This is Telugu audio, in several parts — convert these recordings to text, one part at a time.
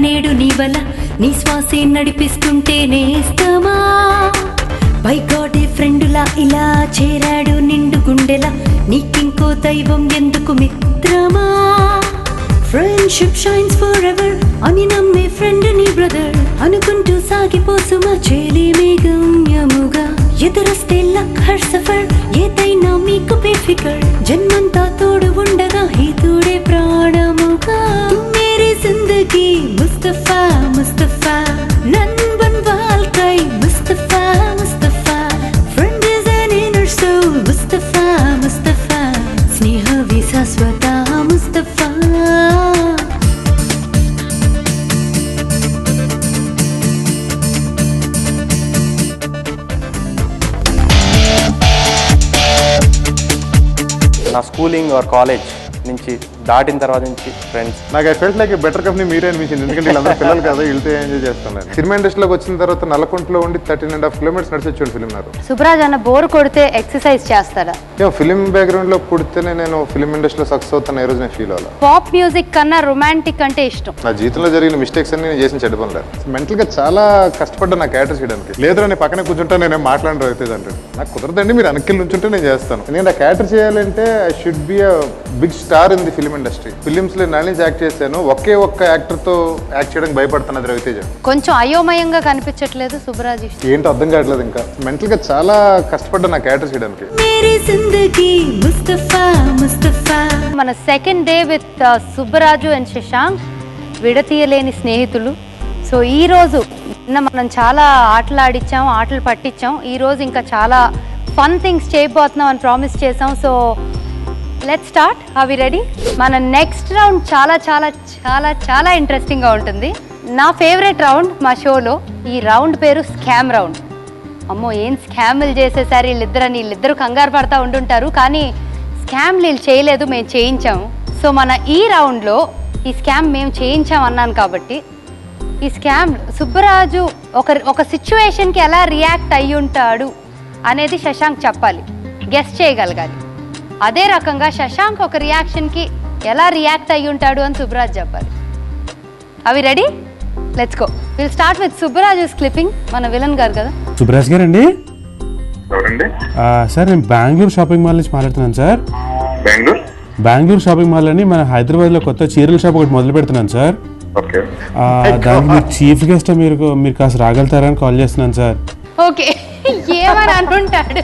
నేడు నీ వల్ల నీ శ్వాసే నడిపిస్తుంటే నేస్తమా బై గాడ్ ఏ ఫ్రెండులా ఇలా చేరాడు నిండు గుండెలా నీకింకో దైవం ఎందుకు మిత్రమా ఫ్రెండ్షిప్ షైన్స్ ఫర్ ఎవర్ అని నమ్మే ఫ్రెండ్ నీ బ్రదర్ అనుకుంటూ సాగిపోసుమా చేలేమే గమ్యముగా ఎదురొస్తే లక్ హర్ సఫర్ ఏదైనా మీకు బేఫికర్ జన్మంతా తోడు ఉండగా హితుడే ప్రాణముగా మేరీ జిందగీ ముస్తఫా ముస్తఫా నన్బన్ వాల్కై Mustafa Mustafa friend is an inner soul Mustafa Mustafa స్నేహ విశాశ్వత ముస్తఫా నా స్కూలింగ్ ఆర్ కాలేజ్ నుంచి దాటిన తర్వాత నుంచి ఫ్రెండ్స్ నాకు I felt like better company మీరే అనిపించింది. ఎందుకంటే వీళ్ళందరూ పిల్లలు కదా, వెళ్తే ఎంజాయ్ చేస్తున్నాను. సినిమా ఇండస్ట్రీలోకి వచ్చిన తర్వాత నల్లకుంటలో ఉండి 13.5 కిలోమీటర్స్ నడిచొచ్చాడు ఫిలిం నాకు. సుబ్రాజ్ అన్న బోర్ కొడితే ఎక్సర్సైజ్ చేస్తాడా? ఫిలిం బ్యాక్గ్రౌండ్ లో పుడితేనే నేను ఫిలిం ఇండస్ట్రీలో సక్సెస్ అవుతాను ఈ రోజు నేను ఫీల్ అవ్వాలి. పాప్ మ్యూజిక్ కన్నా రొమాంటిక్ అంటే ఇష్టం. నా జీవితంలో జరిగిన మిస్టేక్స్ అన్ని నేను చేసిన చెడ్డ పనులు. మెంటల్ గా చాలా కష్టపడ్డా నా క్యారెక్టర్ చేయడానికి. లేదురా నేను పక్కనే కూర్చుంటా నేనేం మాట్లాడరు అయితే అంటాడు. నాకు కుదరదండి, మీరు వెనక్కి నుంచుంటే నేను చేస్తాను. నేను ఆ క్యారెక్టర్ చేయాలంటే I should be a big star in the film industry. Films లో నాలుగు యాక్ట్ చేశాను, ఒకే ఒక్క యాక్టర్ తో యాక్ట్ చేయడానికి భయపడుతున్నది రవితేజ. కొంచెం అయోమయంగా కనిపించట్లేదు సుబ్రాజ్? ఏంటో అర్థం కావట్లేదు. ఇంకా మెంటల్ గా చాలా కష్టపడ్డా నా క్యారెక్టర్ చేయడానికి. మన second day with Subbaraju and Shashank, విడతీయలేని స్నేహితులు. సో ఈ రోజు మనం చాలా ఆటలు ఆడిచ్చాం, ఆటలు పట్టించాం. ఈ రోజు ఇంకా చాలా ఫన్ థింగ్స్ చేయబోతున్నాం అని ప్రామిస్ చేసాం. So let's start. Are we ready? మన నెక్స్ట్ రౌండ్ చాలా చాలా చాలా చాలా ఇంట్రెస్టింగ్గా ఉంటుంది. నా ఫేవరెట్ రౌండ్ మా షోలో. ఈ రౌండ్ పేరు స్కామ్ రౌండ్. అమ్మో ఏం స్కామ్లు చేసేసారు వీళ్ళిద్దరు కంగారు పడతా ఉంటుంటారు, కానీ స్కామ్లు వీళ్ళు చేయలేదు, మేము చేయించాము. సో మన ఈ రౌండ్లో ఈ స్కామ్ మేము చేయించాం అన్నాను కాబట్టి ఈ స్కామ్ సుబ్బరాజు ఒక సిచ్యువేషన్కి ఎలా రియాక్ట్ అయ్యి ఉంటాడు అనేది శశాంక్ చెప్పాలి, గెస్ చేయగలగాలి. అదే రకంగా శశాంక్ ఒక రియాక్షన్కి ఎలా రియాక్ట్ అయ్యి ఉంటాడు అని సుబ్బరాజ్ చెప్పాలి. అవి ready? Let's go. Will start with Subbaraju's clipping. మన విలన్ గారు కదా. సుబ్బరాజ్ గారు అండి? సార్ నేను బెంగళూరు షాపింగ్ మాల్ నుంచి మాట్లాడుతున్నాను సార్. బెంగళూరు షాపింగ్ మాల్ అని మన హైదరాబాద్లో కొత్త చీరల షాప్ ఒకటి మొదలు పెడుతున్నాను సార్. దానికి మీరు చీఫ్ గెస్ట్ మీరు కాస్త రాగలుగుతారని కాల్ చేస్తున్నాను సార్. ఓకే, ఏమని అనుంటాడు?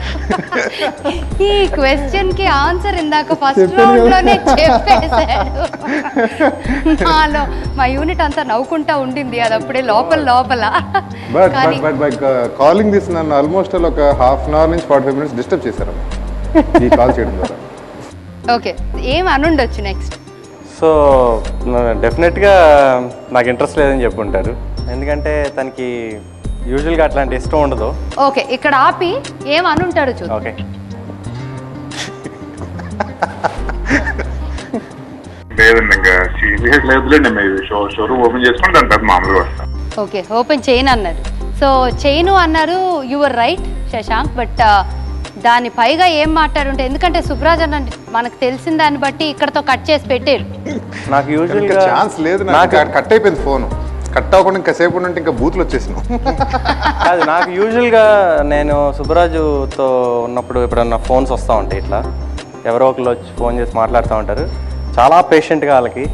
ఈ క్వశ్చన్ కి ఆన్సర్ ఇందాక ఫస్ట్ రౌండ్ లోనే చెప్పేశాడు. మా యూనిట్ అంతా నవ్వుకుంటా ఉండింది అది అప్పుడే లోపల. కాలింగ్ దిస్ నన్ను ఆల్మోస్ట్ ఒక హాఫ్ అన్ అవర్ నుంచి 45 మినిట్స్ డిస్టర్బ్ చేశారు ఈ కాల్ చేయడం ద్వారా. ఓకే, ఏం అనుండొచ్చు నెక్స్ట్? సో డెఫినెట్గా నాకు ఇంట్రెస్ట్ లేదని చెప్పుంటారు, ఎందుకంటే తనకి యూజువల్గా అట్లాంటి ఇష్టం ఉండదు. ఓకే, ఇక్కడ ఆపి ఏం అనుంటాడు చూద్దాం. ఓకే, ఓకే ఓపెన్ చేయను అన్నారు. సో చేయను అన్నారు, యువర్ రైట్ శశాంక్. బట్ దాని పైగా ఏం మాట్లాడుంటే, ఎందుకంటే సుబ్రాజ్ అన్న మనకు తెలిసిన దాన్ని బట్టి ఇక్కడతో కట్ చేసి పెట్టారు. నాకు యూజువల్గా ఛాన్స్ లేదు, నాకు కట్ అయిపోయింది ఫోన్. కట్ అవ్వకుండా ఇంకాసేపు ఉంటే ఇంకా బూత్లు వచ్చేసినాం. కాదు, నాకు యూజువల్గా నేను సుబ్బరాజుతో ఉన్నప్పుడు ఎప్పుడన్నా ఫోన్స్ వస్తూ ఉంటాయి, ఇట్లా ఎవరో ఒకరు వచ్చి ఫోన్ చేసి మాట్లాడుతూ ఉంటారు. చాలా పేషెంట్గా వాళ్ళకి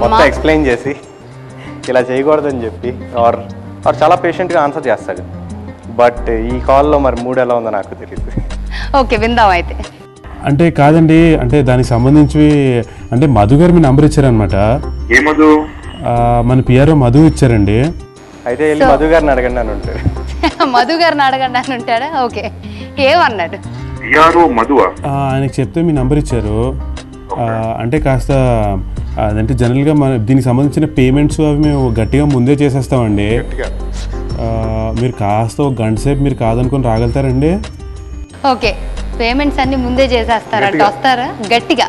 మొత్తం ఎక్స్ప్లెయిన్ చేసి ఇలా చేయకూడదని చెప్పి ఆర్ చాలా పేషెంట్గా ఆన్సర్ చేస్తాడు. బట్ ఈ కాల్లో మరి మూడు ఎలా ఉందో నాకు తెలియదు. ఓకే, విందాం అయితే. అంటే కాదండి, అంటే దానికి సంబంధించి అంటే మధు గారు మీ నంబర్ ఇచ్చారనమాట. మన పిఆర్ఓ మధు ఇచ్చారండి. అయితే వెళ్ళి మధు గారిని అడగండి అని ఉంటాడు. మధు గారిని అడగండి అని ఉంటాడా? ఓకే, ఏమన్నాడు? ఆయనకి చెప్తే మీ నంబర్ ఇచ్చారు. అంటే కాస్త అదంటే జనరల్గా మన దీనికి సంబంధించిన పేమెంట్స్ అవి మేము గట్టిగా ముందే చేసేస్తామండి. మీరు కాస్త ఒక గంట సేపు మీరు కాదనుకొని రాగలుగుతారండి? ఓకే, పేమెంట్స్ అన్ని ముందే చేసేస్తారంట. వస్తారా గట్టిగా?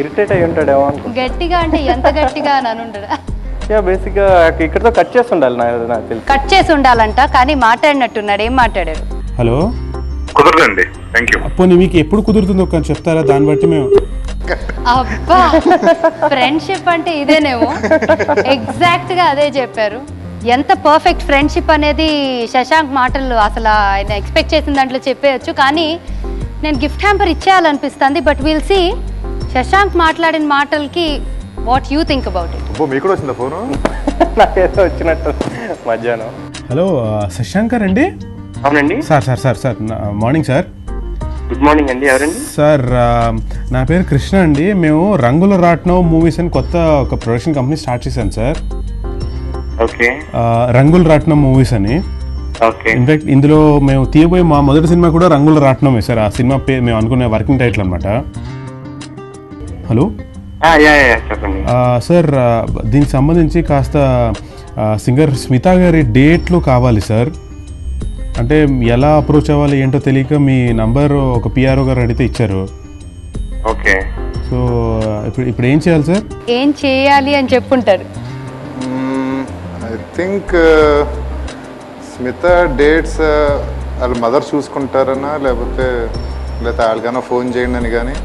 ఇరిటేట్ అయ్యి ఉంటాడేమో. గట్టిగా అంటే ఎంత గట్టిగా అని అనుంటాడా? బేసిక్గా ఇక్కడతో కట్ చేసి ఉండాలి, నాకు తెలిసి కట్ చేసి ఉండాలంట. కానీ మాట్లాడినట్టున్నాడు. ఏం మాట్లాడారు? హలో, కుదరదండి. Thank you. పోనీ మీకు ఎప్పుడు కుదురుతుందో ఒక చెప్తారా? దాన్ని బట్టి మేము అబ్బా ఫ్రెండ్షిప్ అంటే ఇదేనేమో, ఎగ్జాక్ట్ గా అదే చెప్పారు. ఎంత పర్ఫెక్ట్ ఫ్రెండ్షిప్ అనేది శశాంక్ మాటలు అసలు ఆయన ఎక్స్పెక్ట్ చేసిన దాంట్లో చెప్పేయచ్చు. కానీ నేను గిఫ్ట్ హ్యాంపర్ ఇచ్చేయాలనిపిస్తుంది. బట్ విల్ సీ శశాంక్ మాట్లాడిన మాటలకి what you think about it. అబ్బో మీకు కూడా వచ్చిందా ఫోను? నాకేదో వచ్చినట్టు మధ్యాహ్నం. హలో శశాంకర్ అండి? అవునండి. Sir morning sir. Good morning అండి. ఎవరండి? సార్ నా పేరు కృష్ణ అండి. మేము రంగుల రాట్నం మూవీస్ అని కొత్త ఒక ప్రొడక్షన్ కంపెనీ స్టార్ట్ చేశాను సార్. ఓకే. రంగుల రాట్నం మూవీస్ అని. ఓకే. ఇన్ఫాక్ట్ ఇందులో మేము తీయబోయే మా మొదటి సినిమా కూడా రంగుల రాట్నమే సార్. ఆ సినిమా పేరు మేము అనుకునే వర్కింగ్ టైటిల్ అనమాట. హలో చెప్పండి సార్, దీనికి సంబంధించి కాస్త సింగర్ స్మిత గారి డేట్లు కావాలి సార్. అంటే ఎలా అప్రోచ్ అవ్వాలి ఏంటో తెలియక మీ నంబర్ ఒక పిఆర్ఓ గారు అడిగితే ఇచ్చారు. ఓకే. సో ఇప్పుడు ఏం చేయాలి సార్? ఏం చేయాలి అని చెప్పుంటారు. ఐ థింక్ స్మిత డేట్స్ వాళ్ళ మదర్ చూసుకుంటారనా, లేకపోతే వాళ్ళకైనా ఫోన్ చేయండి అని కానీ,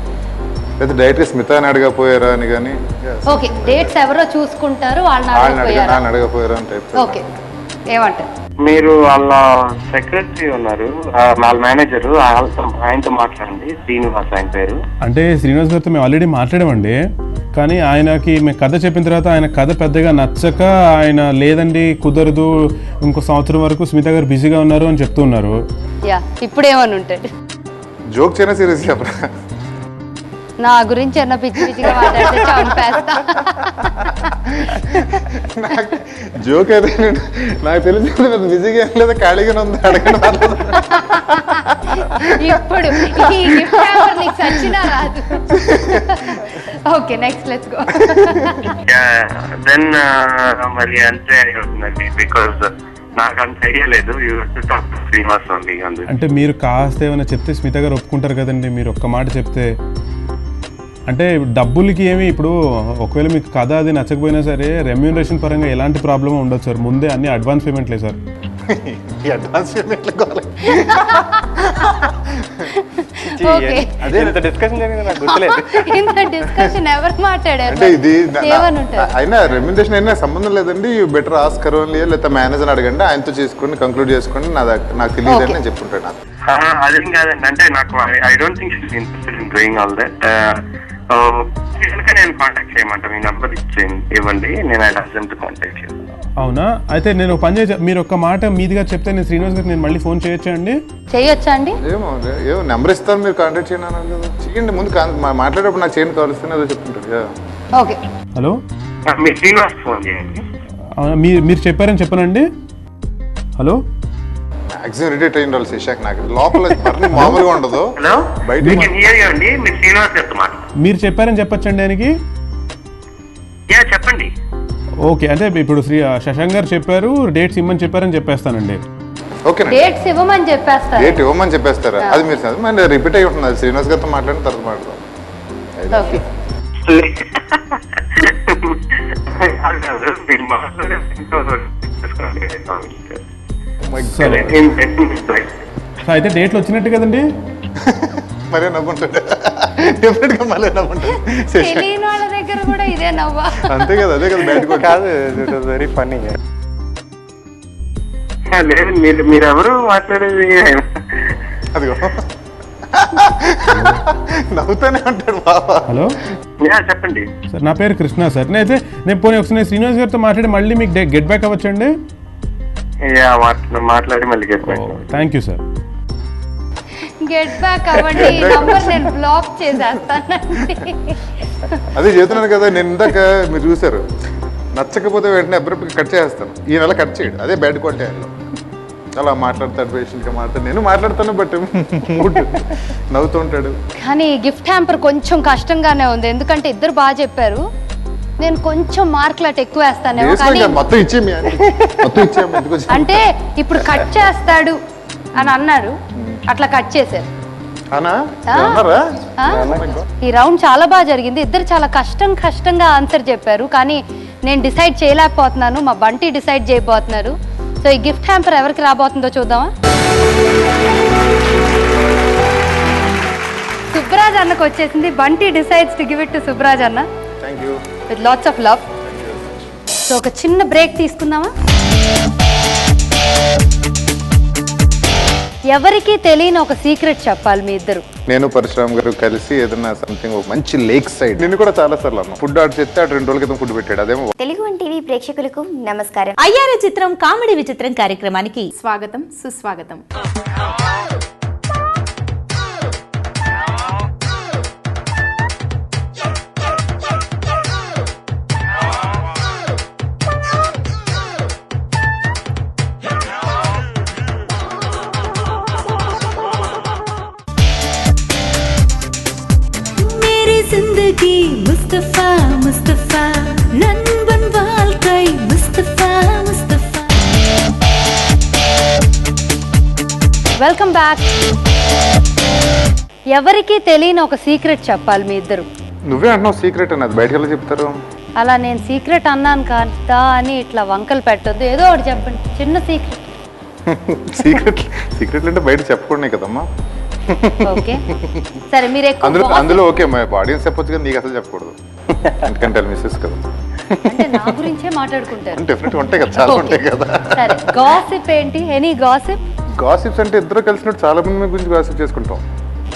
లేదా డైరెక్ట్గా స్మిత అని అడగపోయారా అని కానీ. ఓకే, డేట్స్ ఎవరో చూసుకుంటారు, వాళ్ళని అడగపోయారా అని టైప్. ఓకే, ఏమంటారు? మీరు వాళ్ళ సెక్రటరీ ఉన్నారు, వాళ్ళ మేనేజరు, ఆయనతో మాట్లాడండి. శ్రీనివాస్ ఆయన పేరు. అంటే శ్రీనివాస్ గారితో మేము ఆల్రెడీ మాట్లాడామండి. కానీ ఆయనకి మేము కథ చెప్పిన తర్వాత ఆయన కథ పెద్దగా నచ్చక ఆయన లేదండి కుదరదు, ఇంకో సంవత్సరం వరకు స్మిత గారు బిజీగా ఉన్నారు అని చెప్తూ ఉన్నారు. యా, ఇప్పుడు ఏమని ఉంటాడు? జోక్ చేయనా సీరియస్ చెప్పరా? నా గురించి అన్న పిచ్చి పిచ్చిగా మాట్లాడితే చంపేస్తా. జోక్ అయితే నాకు తెలిసి బిజీగా ఏం లేదా, ఖాళీగానే ఉంది, అడగండి. ఇప్పుడు ఈ గిఫ్ట్ హ్యాంపర్ నీకు సచ్చినా రాదు. Okay, next let's go. Then మరి అంతే అవుతుందండి, బికాస్ నాకు అంత ఐడియా లేదు. శ్రీనివాస్ అంటే మీరు కాస్త ఏమైనా చెప్తే స్మిత గారు ఒప్పుకుంటారు కదండి. మీరు ఒక్క మాట చెప్తే, అంటే డబ్బులకి ఏమి ఇప్పుడు ఒకవేళ మీకు కథ అది నచ్చకపోయినా సరే రెమ్యూనరేషన్ పరంగా ఎలాంటి ప్రాబ్లమ్ ఉండదు సార్. ముందే అన్ని అడ్వాన్స్ పేమెంట్లే సార్. అడ్వాన్స్ పేమెంట్లు అదే ఇంత డిస్కషన్ జరిగింది నాకు గుర్తులేదు. ఇంత డిస్కషన్ ఎవరు మాట్లాడారు? అంటే ఇది ఏమనుంటారు? అయినా రెమ్యునరేషన్ అయినా సంబంధం లేదండి. యూ బెటర్ ఆస్క్ ఓన్లీ, లేదా మేనేజర్ అడగండి, ఆయనతో చేసుకుని కంక్లూడ్ చేసుకోండి. నాకు తెలియదు అని నేను చెప్పుంటాను. అదేం కాదండి, అంటే నాకు I don't think she's interested in doing all that. కనుక నేను కాంటాక్ట్ చేయమంటా, మీ నెంబర్ ఇవ్వండి, నేను ఐ డజంట్ కాంటాక్ట్ చేస్తాను. అవునా? అయితే నేను ఒక పని చేయ, మీరు ఒక మాట మీదిగా చెప్తే నేను శ్రీనివాస్ గారికి నేను మళ్ళీ ఫోన్ చేయొచ్చా అండి? చేయొచ్చా అండి? ఏమో నెంబర్ ఇస్తాను, మీరు కాంటాక్ట్ చేయండి అన్నారు కదా. చేయండి, ముందు మాట్లాడేటప్పుడు నాకు చేయండి కావలిస్తే అదే చెప్తుంటారు. ఓకే. హలో, మీరు శ్రీనివాస్ ఫోన్ చేయండి. అవునా, మీరు చెప్పారని చెప్పానండి. హలో, మ్యాక్సిమం ఇరిటేట్ అయ్యి ఉండాలి శశాంక్. నాకు లోపల మామూలుగా ఉండదు. హలో, బయట అండి, మీరు శ్రీనివాస్ చెప్తామాట. మీరు చెప్పారని చెప్పచ్చండి ఆయనకి. చెప్పండి. ఓకే, అంటే ఇప్పుడు శశాంక్ గారు చెప్పారు, డేట్స్ ఇమ్మని చెప్పారని చెప్పేస్తానండి. ఓకే, డేట్స్ ఇవ్వమని చెప్పేస్తారు. డేట్ ఇవ్వమని చెప్పేస్తారా? అది మీరు మళ్ళీ రిపీట్ అయ్యి ఉంటుంది. శ్రీనివాస్ గారితో మాట్లాడిన తర్వాత మాట్లాడదాం. ఓకే. సరే, అయితే డేట్లు వచ్చినట్టు కదండి. మరే నవ్వుంటాడు, డెఫినెట్ గా మళ్ళీ నవ్వుంటాడు. తెలియని వాళ్ళ దగ్గర కూడా ఇదే నవ్వా? అంతే కదా, అదే కదా బయటకు కాదు, ఇట్ వాస్ వెరీ ఫన్నీ. లేదు, మీరెవరు మాట్లాడేది? అదిగో నవ్వుతానే ఉంటాడు బాబా. హలో, చెప్పండి సార్. నా పేరు కృష్ణ సార్. నేను పోనీ ఒకసారి శ్రీనివాస్ గారితో మాట్లాడి మళ్ళీ మీకు గెట్ బ్యాక్ అవ్వచ్చండి. మాట్లాడి మళ్ళీ get back. Thank you sir. Get back అవ్వండి, ఈ నంబర్ నేను బ్లాక్ చేసేస్తానండి. అదే చెప్తున్నాను కదా, నేను ఇందాక మీరు చూసారు, నచ్చకపోతే వెంటనే అబ్బాయి కట్ చేస్తాను. ఈ నెల కట్ చేయడు, అదే బ్యాడ్ క్వాలిటీ ఆయనలో. అలా మాట్లాడతాడు, పేషెంట్గా మాట్లాడు. నేను మాట్లాడతాను, బట్ నవ్వుతూ ఉంటాడు. కానీ గిఫ్ట్ హ్యాంపర్ కొంచెం కష్టంగానే ఉంది, ఎందుకంటే ఇద్దరు బాగా చెప్పారు. నేను కొంచెం మార్కులట్ ఎక్కువ వేస్తానేమో. కానీ మొత్తం ఇచ్చేమి, మొత్తం ఇచ్చేమి. అంటే ఇప్పుడు కట్ చేస్తాడు అని అన్నారు, అట్లా కట్ చేశారు. ఈ రౌండ్ చాలా బాగా జరిగింది. ఇద్దరు చాలా కష్టంగా ఆన్సర్ చెప్పారు, కానీ నేను డిసైడ్ చేయలేకపోతున్నాను. మా బంటి డిసైడ్ చేయబోతున్నారు. సో ఈ గిఫ్ట్ హ్యాంపర్ ఎవరికి రాబోతుందో చూద్దామా. సుబ్బరాజ్ అన్నకు వచ్చేసింది. Bunty decides to give it to Subbaraj anna thank you. With lots of love. So ఒక చిన్న బ్రేక్ తీసుకుందామా? ఎవరికి తెలియని ఒక సీక్రెట్ చెప్పాలి మీ ఇద్దరు. నేను పరశురామ్ గారు కలిసి ఏదైనా సంథింగ్ ఒక మంచి లేక్ సైడ్, నేను కూడా చాలా సార్లు అన్నా ఫుడ్ ఆర్డర్ చేస్తే 2 రోజుల క్రితం ఫుడ్ పెట్టాడు. అదేమో తెలుగు వన్ టీవీ ప్రేక్షకులకు నమస్కారం. అయ్యారు చిత్రం కామెడీ విచిత్రం కార్యక్రమానికి స్వాగతం, సుస్వాగతం. जिंदगी मुस्तफा मुस्तफा नंबन வாழ்க்கை मुस्तफा मुस्तफा. Welcome back. ఎవరికి తెలియని ఒక సీక్రెట్ చెప్పాలి మీ ఇద్దరు. నువ్వే అంటున్నావు సీక్రెట్ అని, అది బయటకు ఎలా చెప్తారు? అలా నేను సీక్రెట్ అన్నాను కదా అని ఇట్లా వంకలు పెట్టొద్దు. ఏదో ఒకటి చెప్పండి, చిన్న సీక్రెట్. సీక్రెట్లు అంటే బయట చెప్పకూడనే కదమ్మా. ఓకే సరే, మీరు అందులో ఓకే మా ఆడియన్స్ చెప్పొచ్చు కానీ నీకు అసలు చెప్పకూడదు, ఎందుకంటే మిస్సెస్ కదా. అంటే నా గురించే మాట్లాడుకుంటారు. డెఫినెట్ ఉంటాయి కదా, చాలా ఉంటాయి కదా. సరే, గాసిప్ ఏంటి? Any gossip? గాసిప్స్ అంటే ఇద్దరు కలిసినట్టు చాలా మంది గురించి గాసిప్ చేసుకుంటాం.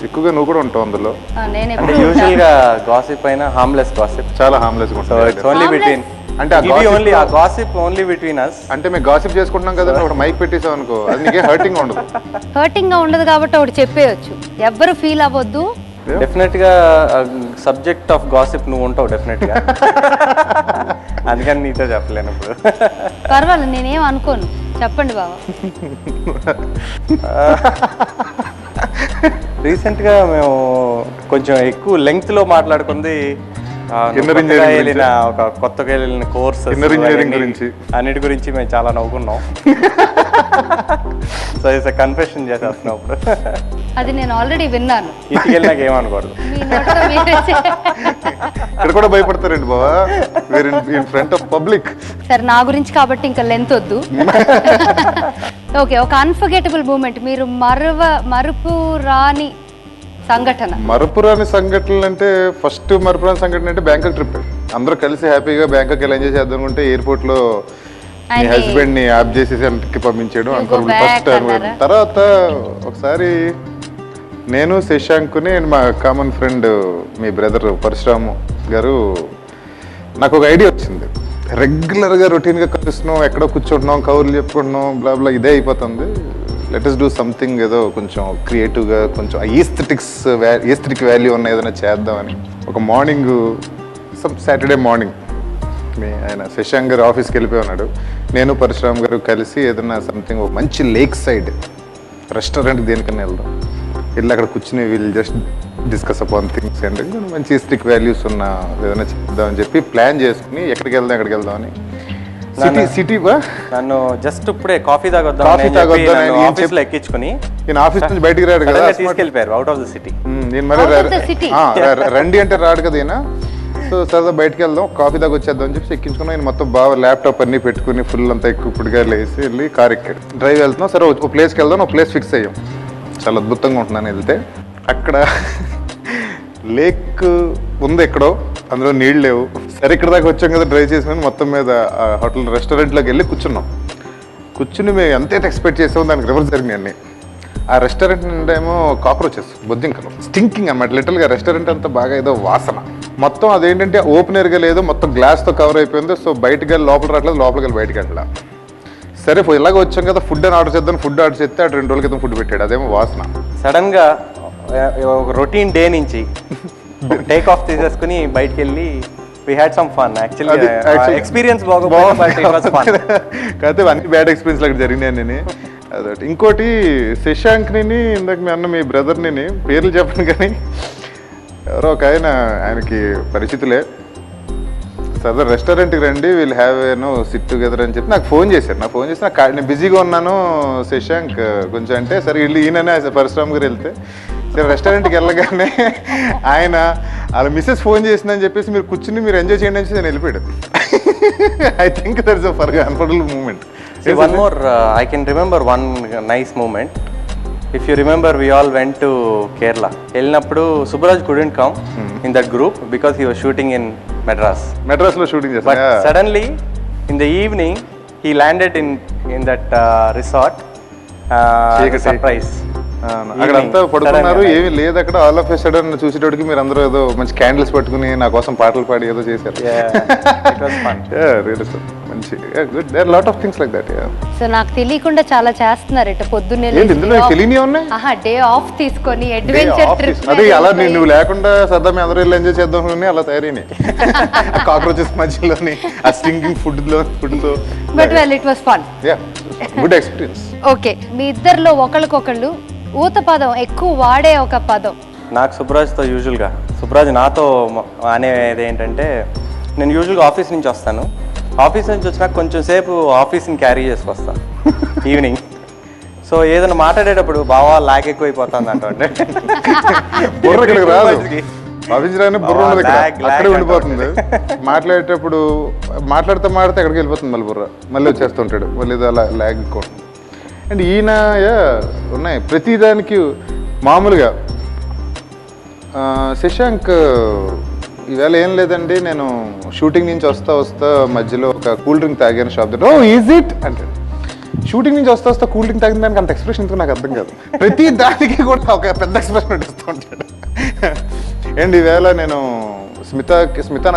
ఎక్కువగా నువ్వు కూడా ఉంటావు అందులో. నేను అంటే యూజువల్ గా గాసిప్ అయినా హార్మ్లెస్ గాసిప్, చాలా harmless so it's only between, అంటే ఓన్లీ ఆ గాసిప్ ఓన్లీ బిట్వీన్ us. అంటే మేము గాసిప్ చేసుకుంటున్నాం కదా, ఒక మైక్ పెట్టేసాం అనుకో, అది నీకే హర్టింగ్ ఉండదు. హర్టింగ్ గా ఉండదు కాబట్టి ఒకటి చెప్పేయచ్చు, ఎవ్వరు ఫీల్ అవ్వద్దు. డెఫినెట్ గా సబ్జెక్ట్ ఆఫ్ గాసిప్ నువ్వు ఉంటావు డెఫినెట్ గా, అందుకని నీతో చెప్పలేను ఇప్పుడు. పర్వాలేదు, నేనేం అనుకోను, చెప్పండి బాబా. రీసెంట్ గా మేము కొంచెం ఎక్కువ లెంగ్త్ లో మాట్లాడుకుంది ఒక కొత్తగా వెళ్ళిన కోర్స్ అన్నిటి గురించి మేము చాలా నవ్వుకున్నాం. సో ఇట్స్ కన్ఫెషన్ చేసేస్తున్నాం ఇప్పుడు. అది నేను ఆల్రెడీ విన్నాను. ఇంటికి వెళ్ళినాక ఏమనుకోవద్దు. ఇక్కడ కూడా భయపడతారండి బావా, ఇన్ ఫ్రంట్ ఆఫ్ పబ్లిక్. సరే, నా గురించి కాబట్టి ఇంకా లెంత్ వద్దు. ఓకే, ఒక అన్ఫర్గెటబుల్ మూమెంట్, మీరు మరుపు రాని సంఘటన. మరపురాని సంఘటనలు అంటే ఫస్ట్ మరపురాని సంఘటన అంటే బ్యాంకాక్ ట్రిప్. అందరూ కలిసి హ్యాపీగా బ్యాంకాక్ ఎలా ఎంజాయ్ చేద్దాం అనుకుంటే ఎయిర్పోర్ట్ లో మీ హస్బెండ్ ని యాప్ చేసేసి అంతకి పంపించాడు అనుకోండి ఫస్ట్ టైం. తర్వాత ఒకసారి నేను శశాంకుని మా కామన్ ఫ్రెండ్ మీ బ్రదర్ పరశురామ్ గారు, నాకు ఒక ఐడియా వచ్చింది. రెగ్యులర్గా రొటీన్గా కలుస్తున్నాం, ఎక్కడో కూర్చుంటున్నాం, కౌర్లు చెప్పుకుంటున్నాం, బ్లా బ్లా, ఇదే అయిపోతుంది. లెట్ us డూ సంథింగ్, ఏదో కొంచెం క్రియేటివ్గా, కొంచెం ఈస్థెటిక్ వాల్యూ ఉన్న ఏదైనా చేద్దామని. ఒక మార్నింగ్, సాటర్డే మార్నింగ్, ఆయన శశాంక్ గారు ఆఫీస్కి వెళ్ళిపోయి ఉన్నాడు. నేను పరశురామ్ గారు కలిసి ఏదైనా సంథింగ్ ఒక మంచి లేక్ సైడ్ రెస్టారెంట్ దేనికన్నా వెళ్దాం, వెళ్ళి అక్కడ కూర్చుని వీళ్ళు జస్ట్ డిస్కస్ అపాన్ థింగ్స్ అంటే మంచి ఈస్థెటిక్ వాల్యూస్ ఉన్న ఏదైనా చేద్దామని చెప్పి ప్లాన్ చేసుకుని ఎక్కడికి వెళ్దాం అని. సిటీ నన్ను జస్ట్ ఇప్పుడే కాఫీ తాగొద్దాం ఆఫీస్ లో ఎక్కించుకుని, నేను ఆఫీస్ నుంచి బయటికి రాడు కదా, తీసుకెళ్ళిపోయారు అవుట్ ఆఫ్ ద సిటీ. నేను మరి రండి అంటే రాడు కదా ఈయన. సో సరదా బయటకు వెళ్దాం, కాఫీ దాకా వచ్చేద్దాం అని చెప్పి ఎక్కించుకున్నాం. ఆయన మొత్తం బాగా ల్యాప్టాప్ అన్ని పెట్టుకుని ఫుల్ అంతా ఎక్కువగా లేసి వెళ్ళి కార్ ఎక్కాడు. డ్రైవ్ వెళ్తున్నాం, సరే ఒక ప్లేస్కి వెళ్దాం, ఒక ప్లేస్ ఫిక్స్ అయ్యాం. చాలా అద్భుతంగా ఉంటున్నాను వెళ్తే. అక్కడ లేక్ ఉంది ఎక్కడో, అందులో నీళ్ళు లేవు. సరే ఇక్కడ దాకా వచ్చాం కదా డ్రైవ్ చేసుకుని మొత్తం మీద హోటల్ రెస్టారెంట్లోకి వెళ్ళి కూర్చుని మేము ఎంతైతే ఎక్స్పెక్ట్ చేసామో దానికి రివర్స్ జరిగినాయి అన్ని. ఆ రెస్టారెంట్ నుండి ఏమో కాక్రోచెస్, బొద్దింకలు, స్టింకింగ్ అనమాట. లిటరల్గా రెస్టారెంట్ అంతా బాగా ఏదో వాసన. మొత్తం అదేంటంటే ఓపెనర్గా లేదు, మొత్తం గ్లాస్తో కవర్ అయిపోయింది. సో బయటకు వెళ్ళి లోపల రావట్లేదు, లోపలికి వెళ్ళి బయటకు వెళ్ళా. సరే ఇలాగ వచ్చాం కదా, ఫుడ్ అని ఆర్డర్ చేద్దాం, ఫుడ్ ఆర్డర్ చేస్తే 2 రోజుల క్రితం ఫుడ్ పెట్టాడు, అదేమో వాసన. సడన్ గా ఒక రొటీన్ డే నుంచి టేక్ ఆఫ్ తీసేసుకుని బయటకు వెళ్ళి we had some fun actually experience బాగుంది but it was fun. కాకపోతే అన్ని బ్యాడ్ ఎక్స్పీరియన్స్ అక్కడ జరిగినాయి నేను. అదొకటి. ఇంకోటి శశాంక్ని, ఇందాక మీ అన్న మీ బ్రదర్ని, పేర్లు చెప్పను కానీ ఎవరో ఒక ఆయనకి పరిచితులే, సదర్ రెస్టారెంట్కి రండి, వీల్ హ్యావ్ సిట్ టుగెదర్ అని చెప్పి నాకు ఫోన్ చేశారు. నేను బిజీగా ఉన్నాను శశాంక్ కొంచెం అంటే, సరే ఈయననే పరశురామ్ గారు వెళ్తే, సరే రెస్టారెంట్కి వెళ్ళగానే ఆయన అలా మిస్సెస్ ఫోన్ చేసిందని చెప్పేసి మీరు కూర్చుని మీరు ఎంజాయ్ చేయండి అని నేను వెళ్ళిపోయాడు. I think that is a unforgettable moment. One more, I can remember one nice moment. If you remember we all went to Kerala. వెళ్ళినప్పుడు Subbaraj couldn't come in that group because he was shooting in మెడ్రాస్లో షూటింగ్ బట్ చేస్తాను. Suddenly in the evening he landed in that resort surprise. అక్కడంతా పడుకున్నారు, ఏమీ లేదు అక్కడ. ఆల్ ఆఫ్ ఎ సడన్ చూసేటోడికి మీరు అందరూ ఏదో మంచి క్యాండిల్స్ పట్టుకుని నా కోసం పాటలు పాడి ఏదో చేశారు. మంచి good. There lot of things like that. So నాకు తెలియకుండా చాలా చేస్తున్నారు ఇట పొద్దున్నే ఏంటి ఇందులో తెలియని ఉన్నాయి? డే ఆఫ్ తీసుకొని అడ్వెంచర్ ట్రిప్. అదే అలా నువ్వు లేకుండా సరదా మేము అందరూ ఎంజాయ్ చేద్దాం అని అలా తయారైనాయి. కాక్రోచెస్ మధ్యలోని ఆ స్టింకింగ్ ఫుడ్ తో. But well it was fun. Good experience. Okay, మీ ఇద్దరిలో ఒకళ్ళకొకళ్ళు ఊత పదం ఎక్కువ వాడే ఒక పదం. నాకు సుబ్బరాజ్తో యూజువల్గా సుబ్బరాజ్ నాతో అనేది ఏంటంటే, నేను యూజువల్గా ఆఫీస్ నుంచి వస్తాను. ఆఫీస్ నుంచి వచ్చినాక కొంచెం సేపు ఆఫీస్ని క్యారీ చేసుకొస్తాను ఈవినింగ్. సో ఏదైనా మాట్లాడేటప్పుడు బావా లాగ్ ఎక్కువైపోతుంది అంటే బుర్ర ఇక్కడికి రాదు. ఆఫీస్ రాని బుర్ర ఉండదు ఇక్కడ, అక్కడే ఉండిపోతుంది. మాట్లాడేటప్పుడు మాట్లాడితే ఎక్కడికి వెళ్ళిపోతుంది మళ్ళీ బుర్ర, మళ్ళీ వచ్చేస్తుంటాడు, మళ్ళీ ఇది అలా లాగ్ ఎక్కువ. అండ్ ఈయన ఉన్నాయి ప్రతిదానికి. మామూలుగా శశాంక్ ఈవేళ ఏం లేదండి, నేను షూటింగ్ నుంచి వస్తా మధ్యలో ఒక కూల్ డ్రింక్ తాగాను షాప్ దగ్గర. ఓ ఈజ్ ఇట్ అంటే, షూటింగ్ నుంచి వస్తా కూల్ డ్రింక్ తాగిన దానికి అంత ఎక్స్ప్రెషన్ ఎందుకు నాకు అర్థం కాదు. ప్రతి దానికి కూడా ఒక పెద్ద ఎక్స్ప్రెషన్ ఇస్తూ ఉంటాడు. అండ్ ఈవేళ నేను స్మిత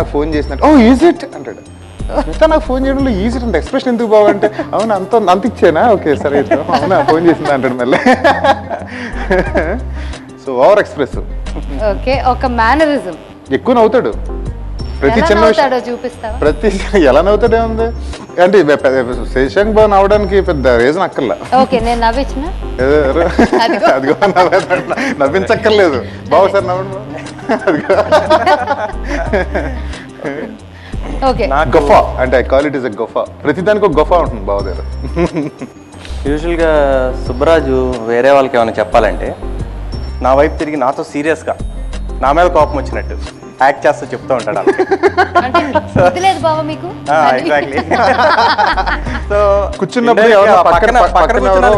నాకు ఫోన్ చేసినట్టు, ఓ ఈజ్ ఇట్ అంటాడు. స్మిత నాకు ఫోన్ చేయడంలో ఈజ్ ఇట్ అంటే ఎక్స్ప్రెషన్ ఎందుకు బావంటే, అవును అంత ఇచ్చానా, ఓకే సరే అవునా ఫోన్ చేసిందా అంటాడు మళ్ళీ. So over expressive. ఓకే, ఒక మేనరిజం. ఎక్కువ నవ్వుతాడు. ప్రతి చిన్న విషయం చూపిస్తావా? ప్రతి ఎలా నవ్వుతాడే ఉంది అంటే, శశాంక్ బాబు నవ్వడానికి పెద్ద రీజన్ అక్కర్లా. ఓకే, నేను నవ్వించిన అదిగో నవ్వించక్కర్లేదు. బాబు సార్ నవ్వండి. అదిగో ఓకే, గొఫా అంటే I call it is a గొఫా. ప్రతిదానికి ఒక గొఫా ఉంటుంది బాబు దగ్గర. యూజువల్గా సుబ్బరాజు వేరే వాళ్ళకి ఏమైనా చెప్పాలంటే నా వైపు తిరిగి నాతో సీరియస్గా నా మీద కోపం వచ్చినట్టు యాక్ట్ చేస్తూ చెప్తూ ఉంటాడు. అంటే వదిలేదు బావ మీకు. ఎగ్జాక్ట్లీ. సో కూర్చున్నప్పుడు పక్కన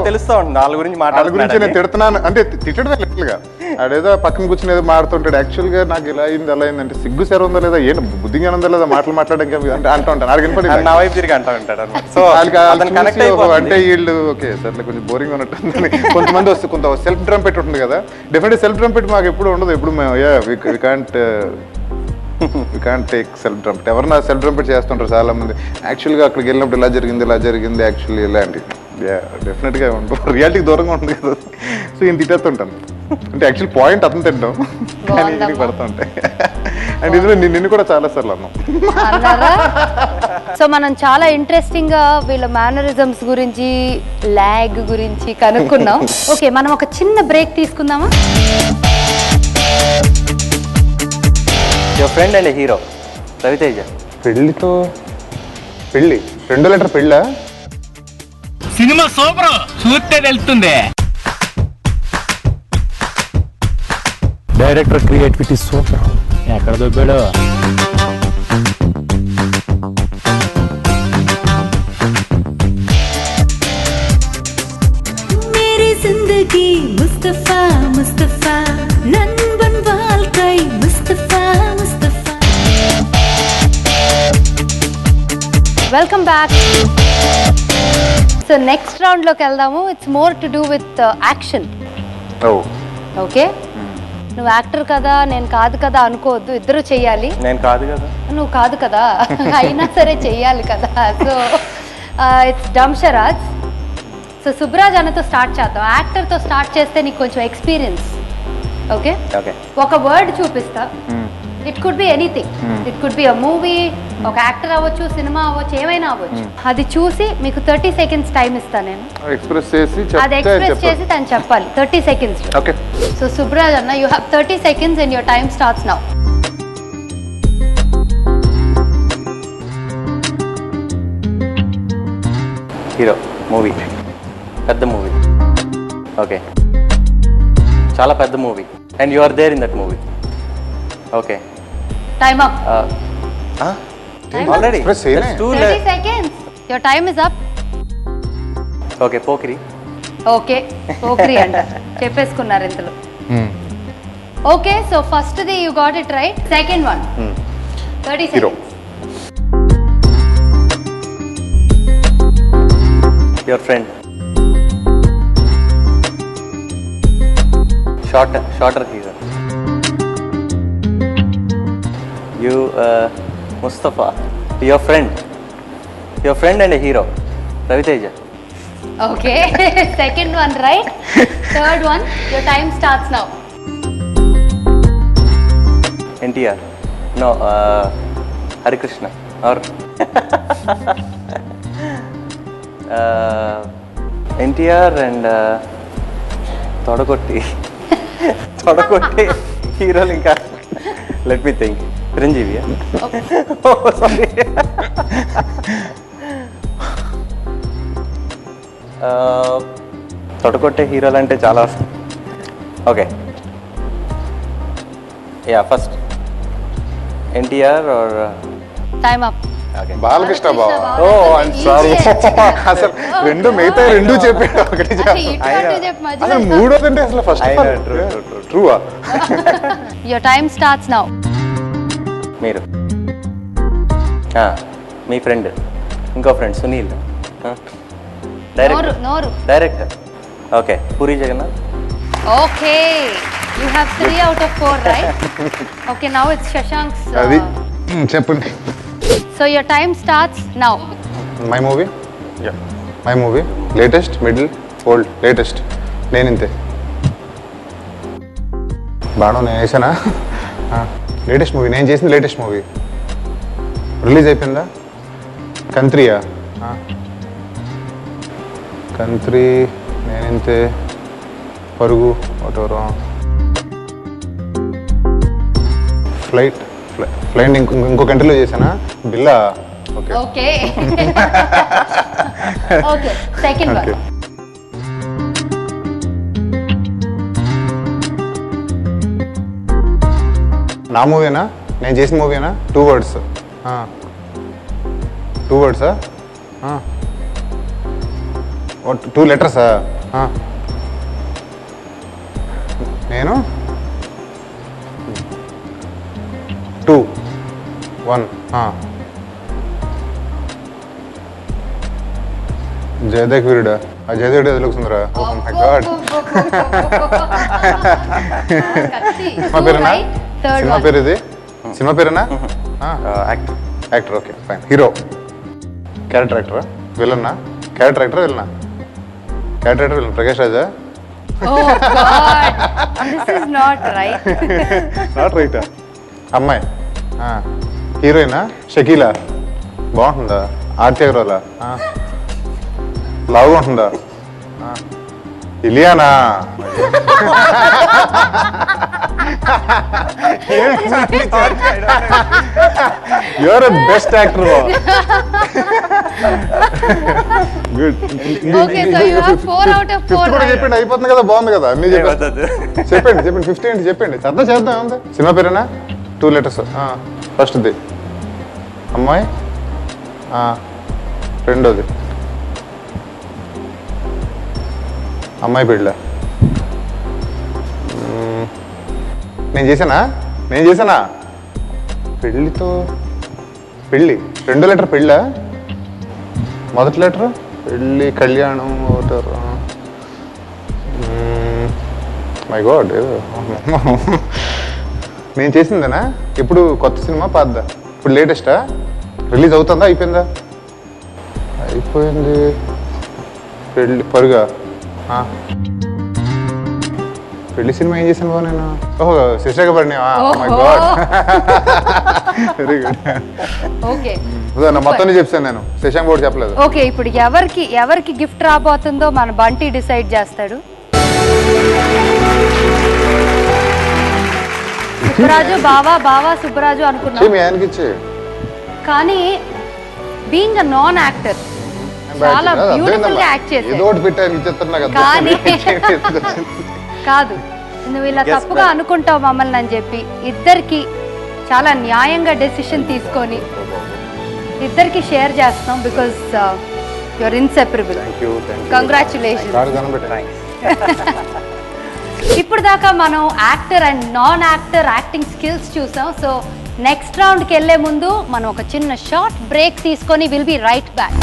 తెలుస్తూ ఉంటుంది వాళ్ళ గురించి గురించి నేను తిడుతున్నాను అంటే తిట్టడమే లిటిల్గా. ఆడేదో పక్కన కూర్చుని ఏదో మాడుతుంటాడు. యాక్చువల్గా నాకు ఇలా అయింది అలా అయింది అంటే సిగ్గు సెర ఉందా లేదా, ఏంటి బుద్ధిగా ఉందా లేదా మాట్లాడడానికి అంటే అంటూ ఉంటాను. నాకు వినపడి నా వైపు తిరిగి అంటూ ఉంటాడు అనమాట. సో అంటే వీళ్ళు ఓకే సర్లే కొంచెం బోరింగ్ ఉన్నట్టు. కొంతమంది కొంత సెల్ఫ్ డ్రమ్ పెట్టి ఉంటుంది కదా. డెఫినెట్లీ సెల్ఫ్ డ్రమ్ పెట్టి మాకు ఎప్పుడు ఉండదు. ఎప్పుడు మేము వి కాంట్ టేక్ సెల్ఫ్ డ్రంపెట్. ఎవరన్నా సెల్ఫ్ డ్రంపెట్ చేస్తుంటారు చాలా మంది. యాక్చువల్గా అక్కడికి వెళ్ళినప్పుడు ఇలా జరిగింది యాక్చువల్లీ ఇలాంటి డెఫినెట్గా ఉంటుంది, రియాలిటీకి దూరంగా ఉంటుంది కదా. సో ఈయన తిట్టేస్తుంటాను అంటే యాక్చువల్ పాయింట్ అతను తింటాం కానీ ఈయనకి పడుతూ ఉంటాయి. అండ్ ఇందులో నిన్ను కూడా చాలా సార్లు అన్నాం. సో మనం చాలా ఇంట్రెస్టింగ్ గా వీళ్ళ మేనరిజమ్స్ గురించి, లాగ్ గురించి కనుక్కున్నాం. ఓకే, మనం ఒక చిన్న బ్రేక్ తీసుకుందామా? Your friend and hero Ravi Teja. పెళ్ళి 2 లెటర్ పెళ్ళా? సినిమా సూపర్, చూస్తే వెళ్తుంది. Director creativity super. ఎక్కడ దొబ్బాడు? मेरी जिंदगी मुस्तफा मुस्तफा नंबन வாழ்க்கை Mustafa Mustafa. Welcome back. So next round లోకి వెళ్దాము. It's more to do with action. Okay, నువ్వు యాక్టర్ కదా నేను కాదు కదా అనుకోవద్దు, ఇద్దరు చెయ్యాలి. నేను కాదు కదా, నువ్వు కాదు కదా, అయినా సరే చెయ్యాలి కదా. సో ఇట్స్ డంషరాజ్. సో సుబ్రాజ్ అన్నతో స్టార్ట్ చేద్దాం. యాక్టర్తో స్టార్ట్ చేస్తే నీకు కొంచెం ఎక్స్పీరియన్స్. ఓకే, ఒక వర్డ్ చూపిస్తా. It could be anything. It could be a movie, ఒక యాక్టర్ అవ్వచ్చు, సినిమా అవ్వచ్చు, ఏమైనా అవ్వచ్చు. అది చూసి మీకు 30 seconds టైం ఇస్తాను నేను. అది ఎక్స్ప్రెస్ చేసి తను చెప్పాలి 30 seconds. ఓకే. సో సుబ్రాజ్ అన్న, you have 30 seconds and your time starts now. Hero movie, పెద్ద మూవీ. ఓకే, చాలా పెద్ద movie and you are there in that movie. Okay, time up. Already 30 seconds. Your time is up. Okay, Pokiri. Okay Pokiri అంట చెప్పేసుకున్నారు ఇంతలో. Okay so first the you got it right. Second one 30 hero. seconds. Your friend. Shorter hero. You Mustafa. Your friend and hero Ravi Teja. Okay second one right. Third one your time starts now. NTR. No Harikrishna or NTR and తొడగొట్టి హీరోలు ఇంకా let me think. Chiranjeevi. Sorry. తొడగొట్టే హీరోలు అంటే చాలా. Okay yeah first NTR or time up. Balakrishna బాబా. Oh I'm sorry. అసలు మిగతా రెండు చెప్పాడు, ఒకటి అసలు మూడోదంటే అసలు ఫస్ట్ ట్రూవా? Your time starts now. మీరు మీ ఫ్రెండ్, ఇంకో friend Sunil. Director. Okay Puri Jagannadh. Okay you have 3 out of 4 right. Okay now it's Shashank's. అది చెప్పండి. So your time starts now. My movie latest, middle, old. Latest Neninthe. బాణం నేను వేసానా? లేటెస్ట్ మూవీ నేను చేసింది. లేటెస్ట్ మూవీ రిలీజ్ అయిపోయిందా? కంత్రియా? కంత్రి నేనింతే, పరుగు, ఒకటెవరో ఫ్లైట్ ఇంకో కంట్రీలో చేశానా? బిల్లా. Okay okay okay second one. నా మూవీనా? నేను చేసిన మూవీనా? 2 words. 2 words. 2 letters. నేను 2 1 జయదేక్ వీరుడా? ఆ జయదేవుడు ఎదులుకుందరా? Oh my god. సినిమా పేరేనా? సినిమా పేరు ఇది? సినిమా పేరేనా? Actor. Okay fine. Hero. Character యాక్టరా? విలన్నా? క్యారెక్టర్ యాక్టరా విలనా? Character actor villain. ప్రకాష్ రాజా? Not right. అమ్మాయి హీరోయినా? షకీలా? బాగుంటుందా? ఆర్తి అగర్వాలా? లావుగా ఉంటుందా? Ileana? You are a best actor. Good. Okay so you have 4 out of 4. కూడా చెప్పండి, అయిపోతుంది కదా. బాగుంది కదా అన్ని చెప్పండి. 50 ఏంటి చెప్పండి. చేద్దాం ఏముంది. సినిమా పేరేనా? 2 letters. ఫస్ట్ది అమ్మాయి, రెండోది అమ్మాయి పెళ్ళ. నేను చేశానా? పెళ్ళి 2 letter పెళ్ళ. మొదటి లెటర్ పెళ్ళి, కళ్యాణం, మై గాడ్. నేను చేసిందేనా? ఇప్పుడు కొత్త సినిమా పాతదా? ఇప్పుడు లేటెస్టా? రిలీజ్ అవుతుందా? అయిపోయిందా? అయిపోయింది. పెళ్ళి, పరుగా. పెళ్లి సినిమా ఏం చేశాను బాబు నేను? ఓహో శశాంక్ పడినా. My God very good. Okay మొత్తం చెప్తాను నేను. శశాంక్ బోర్డు చెప్పలేదు. ఓకే ఇప్పుడు ఎవరికి గిఫ్ట్ రాబోతుందో మన బంటి డిసైడ్ చేస్తాడు. సుబ్బరాజు బావా సుబ్బరాజు అనుకున్నాను, కానీ బీయింగ్ అ నాన్ యాక్టర్ చాలా బ్యూటిఫుల్ గా యాక్ట్ చేశాడు. కానీ కాదు నువ్వు ఇలా తప్పుగా అనుకుంటావు మమ్మల్ని అని చెప్పి ఇద్దరికి చాలా న్యాయంగా డెసిషన్ తీసుకొని ఇద్దరికి షేర్ చేస్తున్నాం. Because your inseparable. కంగ్రాచులేషన్. ఇప్పుడు దాకా మనం actor and non actor acting skills చూసాం. సో నెక్స్ట్ రౌండ్కి వెళ్ళే ముందు మనం ఒక చిన్న షార్ట్ బ్రేక్ తీసుకొని will be right back.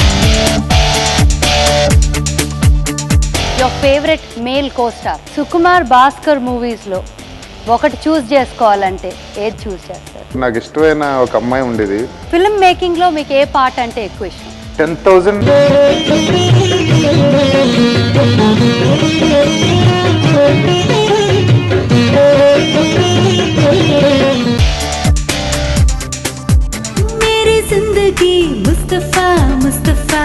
Your favourite male co-star Sukumar Bhaskar మూవీస్లో ఒకటి చూస్ చేసుకోవాలంటే ఏది చూస్ చేస్తారు? నాకు ఇష్టమైన ఒక అమ్మాయి ఉండేది. ఫిల్మ్ మేకింగ్లో మీకు ఏ పార్ట్ అంటే ఎక్కువ ఇష్టం? 10,000. मेरी जिंदगी मुस्तफा मुस्तफा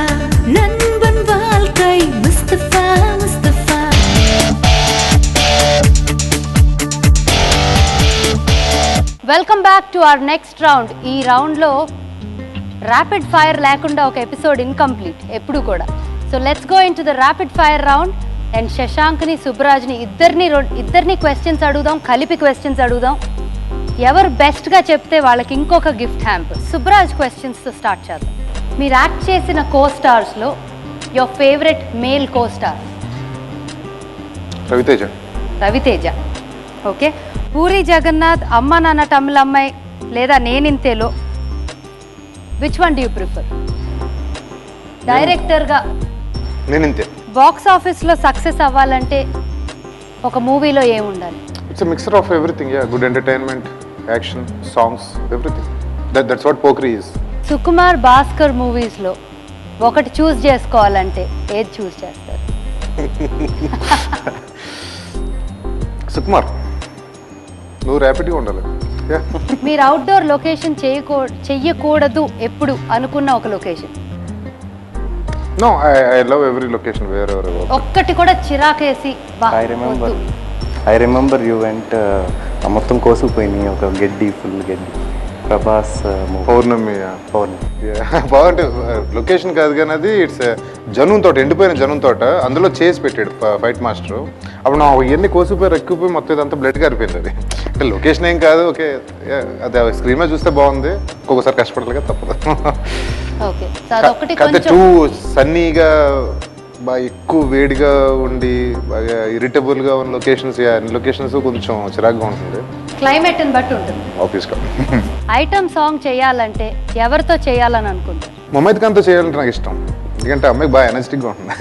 नंबन வாழ்க்கை Mustafa Mustafa. Welcome back to our next round. ఈ రౌండ్లో ర్యాపిడ్ ఫైర్ లేకుండా ఒక ఎపిసోడ్ ఇన్కంప్లీట్ ఎప్పుడు కూడా. So let's go into the rapid fire round. And శశాంక్ని సుబ్బరాజ్ని ఇద్దరిని క్వశ్చన్స్ అడుగుదాం, కలిపి క్వశ్చన్స్ అడుగుదాం. ఎవరు బెస్ట్గా చెప్తే వాళ్ళకి ఇంకొక గిఫ్ట్ హ్యాంప్. సుబ్బరాజ్ క్వశ్చన్స్తో స్టార్ట్ చేద్దాం. మీరు యాక్ట్ చేసిన కో స్టార్స్లో your favourite male co star? Ravi Teja. Okay. Puri Jagannadh, Amma Nanna Tamilammayi లేదా నేనింతేలో which one do you prefer? డైరెక్టర్గా నేనింతే. బాక్స్ ఆఫీస్లో సక్సెస్ అవ్వాలంటే ఒక మూవీలో ఏముండాలి? It's a mixer of everything. Yeah, good entertainment, action, songs, everything. That's what Pokiri is. Sukumar Bhaskar మూవీస్లో ఒకటి చూస్ చేసుకోవాలంటే ఏది చూస్ చేస్తారు? సుకుమార్. నువ్వు ర్యాపిడ్గా ఉండాలి. మీరు అవుట్డోర్ లొకేషన్ చెయ్యకూడదు ఎప్పుడు అనుకున్న ఒక location? No, I love every location wherever. ఒక్కటి కూడా చిరాకేసి ఐ రిమెంబర్ యూ వెంట్ మొత్తం కోసుకుపోయినాయి, ఒక గడ్డి, ఫుల్ గడ్డి. ప్రభాస్ పౌర్ణమి. బాగుంటే లొకేషన్ కాదు కానీ అది ఇట్స్ జనం తోట, ఎండిపోయిన జనం తోట. అందులో చేసి పెట్టాడు ఫైట్ మాస్టర్. అప్పుడు నా ఇవన్నీ కోసిపోయి రెక్కిపోయి మొత్తం ఇదంతా బ్లడ్ గారిపోయింది. అది అంటే లొకేషన్ ఏం కాదు. ఓకే, అది స్క్రీన్ మీద చూస్తే బాగుంది, ఒక్కొక్కసారి కష్టపడాలిగా తప్పదు. కథ టూ సన్నీగా, బాగా ఎక్కువ వేడిగా ఉండి బాగా ఇరిటబుల్గా ఉన్న లొకేషన్స్, అన్ని లొకేషన్స్ కొంచెం చిరాగ్గా ఉంటుంది. క్లైమేట్ బట్టి ఉంటుంది ఆబ్వియస్గా. ఐటమ్ సాంగ్ చేయాలంటే ఎవరితో చేయాలని అనుకుంటారు? ముమైత్ ఖాన్తో చేయాలంటే నాకు ఇష్టం, ఎందుకంటే అమ్మాయి బాగా ఎనర్జెటిక్గా ఉంటుంది.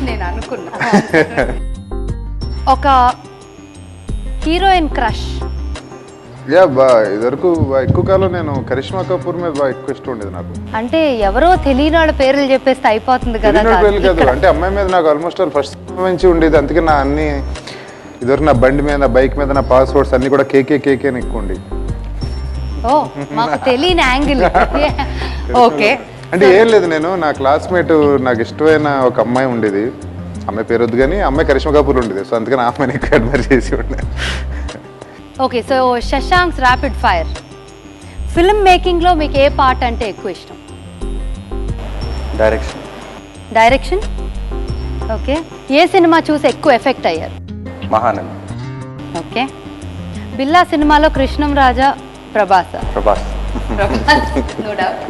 నేను అనుకున్నా. ఒక హీరోయిన్ క్రష్? యా, ఇదివరకు ఎక్కువ కాలం నేను కరిష్మా కపూర్ మీద బాగా ఎక్కువ ఇష్టం ఉండేది నాకు. అంటే ఎవరో తెలియని వాళ్ళ పేర్లు చెప్పేస్తే అయిపోతుంది కదా. పేర్లు కాదు, అంటే అమ్మాయి మీద నాకు ఆల్మోస్ట్ ఫస్ట్ నుంచి ఉండేది. అందుకే నా అన్ని ఇదివరకు నా బండి మీద, నా బైక్ మీద నా పాస్వర్డ్స్ అన్ని కూడా కేకే అని ఎక్కువ ఉండేది. ఓ, మాకు తెలియని యాంగిల్. ఓకే. అంటే ఏం లేదు, నేను నా క్లాస్మేట్ నాకు ఇష్టమైన ఒక అమ్మాయి ఉండేది. అమ్మాయి పేరు వద్దు కానీ అమ్మాయి కరిష్మా కపూర్ ఉండేది. సో అందుకని ఆ అమ్మాయిని ఎక్కువ అడ్మైర్ చేసి ఉండే. Okay. So Shashank's rapid fire. Film మేకింగ్లో మీకు ఏ పార్ట్ అంటే ఎక్కువ ఇష్టం? డైరెక్షన్. ఓకే. ఏ సినిమా చూసి ఎక్కువ ఎఫెక్ట్ అయ్యారు? మహానంద. ఓకే. బిల్లా సినిమాలో Krishnam Raja, Prabhas. No doubt.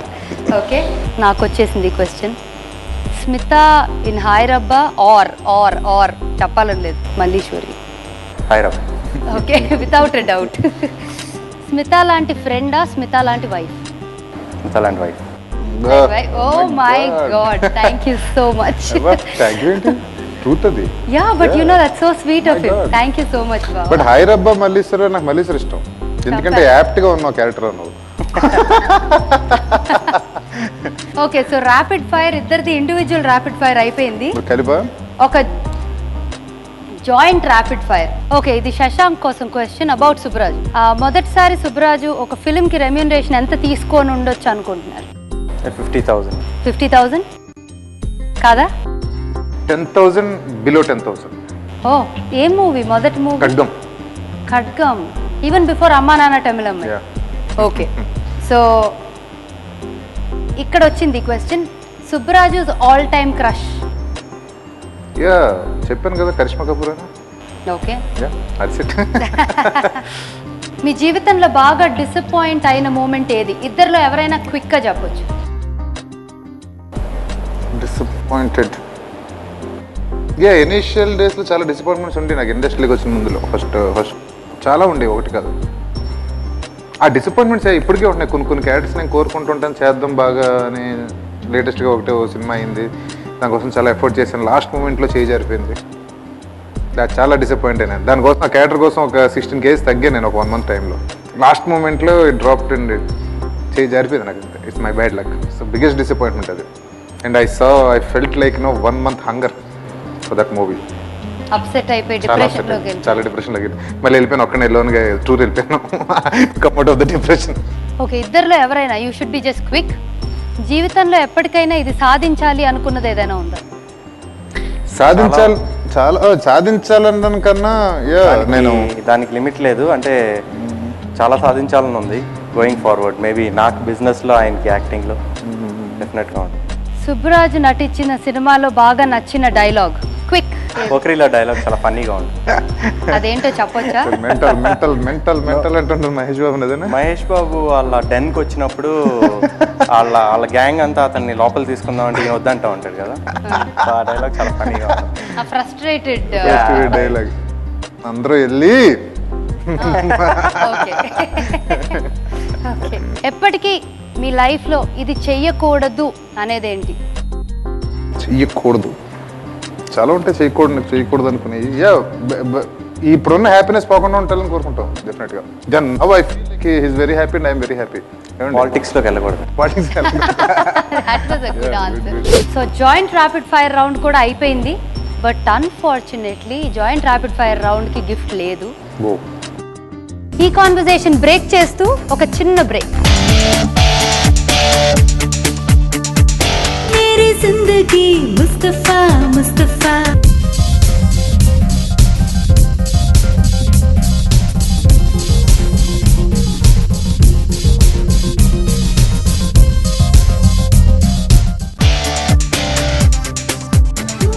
Okay, నాకు వచ్చేసింది question. Smitha in Hai Rabba or చెప్పాలని లేదు, Malliswari. Okay, without a doubt. Smitha లాంటి ఫ్రెండా, స్మిత లాంటి wife? Oh my God, thank you so much. Yeah, but you know that's so sweet of him. Thank you so much. But Hai Rabba Malliswari, నాకు మల్లీశ్వరి ఇష్టం, ఎందుకంటే యాప్ట్ గా ఉన్న క్యారెక్టర్ అన్నావు. ఓకే, సో ర్యాపిడ్ ఫైర్ ఇద్దరిది ఇండివిజువల్ ర్యాపిడ్ ఫైర్ అయిపోయింది. ఒక జాయింట్ ర్యాపిడ్ ఫైర్. ఓకే, ఇది శశాంక్ కోసం క్వశ్చన్ అబౌట్ సుబ్బరాజు. మొదటిసారి సుబ్బరాజు ఒక ఫిల్మ్ కి రెమ్యూనరేషన్ ఎంత తీసుకొని ఉండొచ్చు అనుకుంటున్నారు? 50,000 కాదా? 10,000 బిలో 10,000. ఓ, ఏ మూవీ? మొదటి మూవీ ఖడ్గం. ఈవెన్ బిఫోర్ అమ్మా నాన్న తమిళమ్మాయి. ఓకే, సో ఇక్కడ వచ్చింది question. Subbaraju all time crush? Yeah, చెప్పాను కదా, కరిష్మా కపూర్ అని. Okay, that's it. మీ జీవితంలో బాగా డిసప్పాయింట్ అయిన మూమెంట్ ఏది? ఇద్దరిలో ఎవరైనా క్విక్ గా చెప్పొచ్చు. డిసప్పాయింటెడ్. ఇనీషియల్ డేస్లో చాలా డిసప్పాయింట్మెంట్స్ ఉండే నాకు ఇండస్ట్రీకి వచ్చిన ముందులో. ఫస్ట్ చాలా ఉండే, ఒకటి కాదు. ఆ డిసప్పాయింట్మెంట్స్ ఇప్పటికే ఉంటున్నాయి. కొన్ని క్యారెక్టర్స్ నేను కోరుకుంటుంటాను, చేద్దాం బాగా అని. లేటెస్ట్గా ఒకటే సినిమా అయింది, దానికోసం చాలా ఎఫర్ట్ చేశాను. లాస్ట్ మూమెంట్లో చేయి జారిపోయింది. చాలా డిసప్పాయింట్ అయినా. దానికోసం ఆ క్యారెక్టర్ కోసం ఒక 16 kgs తగ్గాను నేను ఒక 1 month టైంలో. లాస్ట్ మూమెంట్లో డ్రాప్ అండ్ చేయి జారిపోయింది నాకు. It's my bad luck. So biggest disappointment అది. And I felt like 1 month hunger for that movie. Upset అయిపోయి చాలా డిప్రెషన్లోకి వెళ్ళి మళ్ళీ వెళ్ళిపోయాను. ఒక్కనే లోన్గా టూర్ వెళ్ళిపోయాను. Come out of the depression. Okay, ఇద్దరిలో ఎవరైనా you should be just quick. జీవితంలో ఎప్పటికైనా ఇది సాధించాలి అనుకున్నది ఏదైనా ఉందా? సాధించాలన్న కన్నా నేను దానికి లిమిట్ లేదు. అంటే చాలా సాధించాలని ఉంది గోయింగ్ ఫార్వర్డ్. మేబీ నాకు బిజినెస్లో, ఆయనకి యాక్టింగ్లో డెఫినెట్గా ఉంటుంది. సుబ్బరాజు నటించిన సినిమాలో బాగా నచ్చిన డైలాగ్ క్విక్. పోకరిలో డైలాగ్ చాలా ఫన్నీగా ఉంటుంది. అదేంటో చెప్పొచ్చా? మెంటల్ అంటుంటారు మహేష్ బాబు. మహేష్ బాబు వాళ్ళ డెన్కి వచ్చినప్పుడు వాళ్ళ గ్యాంగ్ అంతా అతన్ని లోపల తీసుకుందాం అంటే ఈయన వద్దంటా ఉంటాడు కదా. ఆ డైలాగ్ చాలా ఫన్నీగా ఉంటుంది. Frustrated dialogue. అందరూ వెళ్ళి ఎప్పటికీ మీ లైఫ్లో ఇది చెయ్యకూడదు అనేదేంటి? చెయ్యకూడదు చాలా ఉంటాయి. చేయకూడదు అనుకుని ఇప్పుడున్న హ్యాపీనెస్ పోకుండా ఉండాలని కోరుకుంటాం డెఫినెట్గా. Then now I feel like he is very happy and I am very happy. పాలిటిక్స్లోకి వెళ్ళకూడదు. So joint rapid fire round కూడా అయిపోయింది. But unfortunately joint rapid fire రౌండ్కి గిఫ్ట్ లేదు. ఈ కాన్వర్సేషన్ బ్రేక్ చేస్తూ ఒక చిన్న బ్రేక్. मेरी जिंदगी मुस्तफा मुस्तफा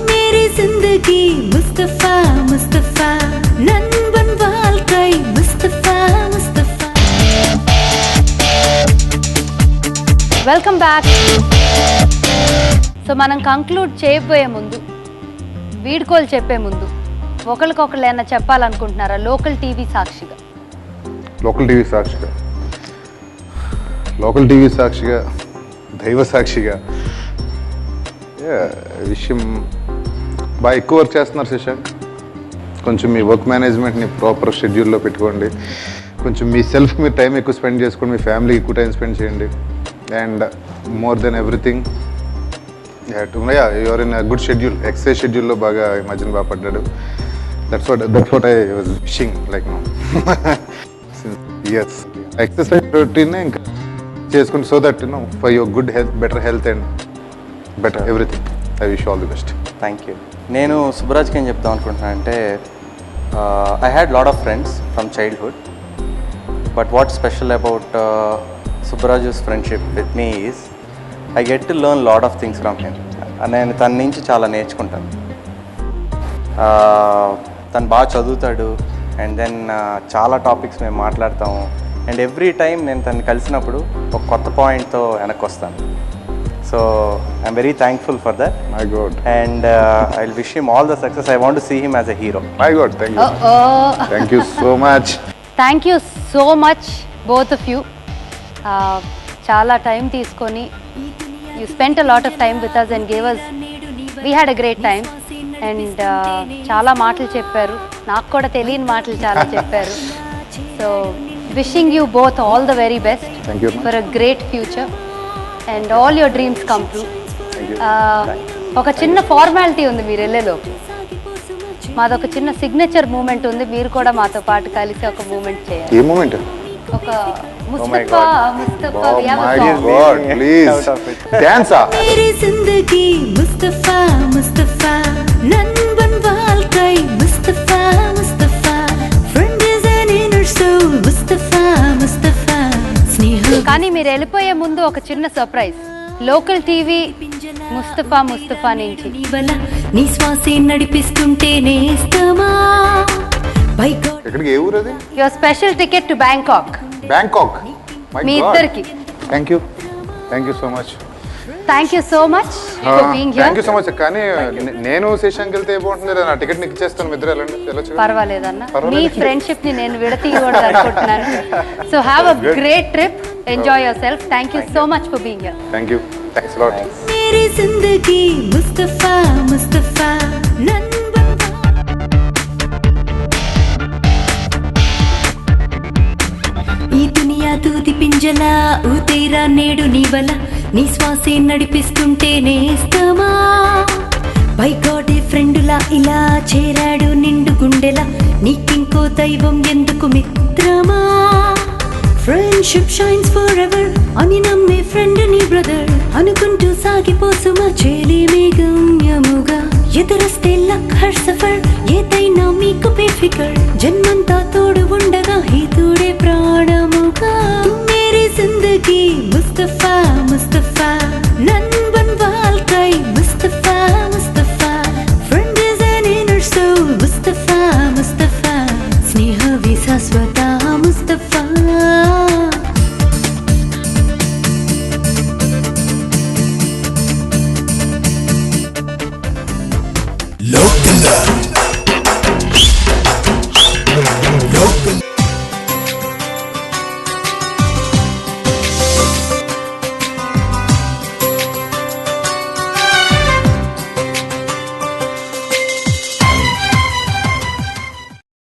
मेरी जिंदगी मुस्तफा मुस्तफा नंबन वाल्कै Mustafa Mustafa. Welcome back. So మనం కంక్లూడ్ చేయబోయే ముందు, వీడ్కోలు చెప్పే ముందు ఒకరికొకరు ఏమైనా చెప్పాలనుకుంటున్నారా? లోకల్ టీవీ సాక్షిగా దైవ సాక్షిగా విషయం బాగా ఎక్కువ వర్క్ చేస్తున్నారు శశాంక్. కొంచెం మీ వర్క్ మేనేజ్మెంట్ని ప్రాపర్ షెడ్యూల్లో పెట్టుకోండి. కొంచెం మీ సెల్ఫ్ మీరు టైం ఎక్కువ స్పెండ్ చేసుకోండి. మీ ఫ్యామిలీకి ఎక్కువ టైం స్పెండ్ చేయండి. And more than everything you're in good schedule. Exercise షెడ్యూల్లో బాగా ఈ మధ్యన బాగా పడ్డాడు. That's what I was wishing like no. Yes, exercise routine ఇంకా చేసుకుని so that no for your good health, better health and better everything. I wish all the best. Thank you. నేను సుబ్బరాజ్కి ఏం చెప్తాం అనుకుంటున్నాను అంటే, I had lot of friends from childhood, but what special about Subbaraju's friendship with me is I get to learn lot of things from him. నేను తన నుంచి చాలా నేర్చుకుంటాను. తను బాగా చదువుతాడు అండ్ దెన్ చాలా టాపిక్స్ మేము మాట్లాడతాము. అండ్ ఎవ్రీ టైం నేను తను కలిసినప్పుడు ఒక కొత్త పాయింట్తో వెనక్కి వస్తాను. So I'm very thankful for that. My God. And I will wish him all the success. I want to see him as a hero. My God, thank you so much. Thank you so much both of you. చాలా టైం తీసుకొని you spent a lot of time with us and gave us, we had a great time. And చాలా మాటలు చెప్పారు, నాకు కూడా తెలియని మాటలు చాలా చెప్పారు. So wishing you both all the very best for a great future and all your dreams come true. ఒక చిన్న ఫార్మాలిటీ ఉంది మీరు వెళ్ళేలోపు. మాదొక చిన్న సిగ్నేచర్ మూమెంట్ ఉంది, మీరు కూడా మాతో పాటు కలిసి ఒక మూమెంట్ చేయాలి. ఏ మూమెంట్? ఒక ముస్తఫా ముస్తఫా मेरी जिंदगी मुस्तफा मुस्तफा नंबन वाल्कै Mustafa Mustafa friend is an inner soul Mustafa Mustafa स्नेह. కానీ మీరు వెళ్ళిపోయే ముందు ఒక చిన్న surprise. Local TV Mustafa Mustafa నుంచి నీ శ్వాసే నడిపిస్తుంటే నేస్తమా. ఎక్కడికి? ఏ ఊరు అది? Your special ticket to Bangkok. మీ ఇద్దరికి thank you so much. Thank you so much. for being here. Thank you so much. కానీ నేను శశాంక్ వెళ్తే బాగుంటుంది, నా టికెట్ నీకు ఇచ్చేస్తాను, ఇద్దరు వెళ్ళొచ్చు. పర్వాలేదన్న, మీ ఫ్రెండ్షిప్ ని నేను విడతీయకూడదు అనుకుంటున్నాను. So have a great trip, enjoy your self. Thank you so much for being here. Thank you, thanks lot. मेरी जिंदगी मुस्तफा मुस्तफा ఈ దునియా దూది పింజలా ఊతేరా నేడు నీవల నీ శ్వాసే నడిపిస్తుంటే నేస్తమా బై గాడ్ ఏ ఫ్రెండులా ఇలా చేరాడు నిండు గుండెలా నీకింకో దైవం ఎందుకు మిత్రమా ఫ్రెండ్షిప్ షైన్స్ ఫర్ ఎవర్ అని నమ్మే ఫ్రెండ్ నీ బ్రదర్ అనుకుంటూ సాగిపోసుమా చేలేమే గమ్యముగా ఎదురొస్తే లక్ హర్ సఫర్ ఏదైనా మీకు బేఫికర్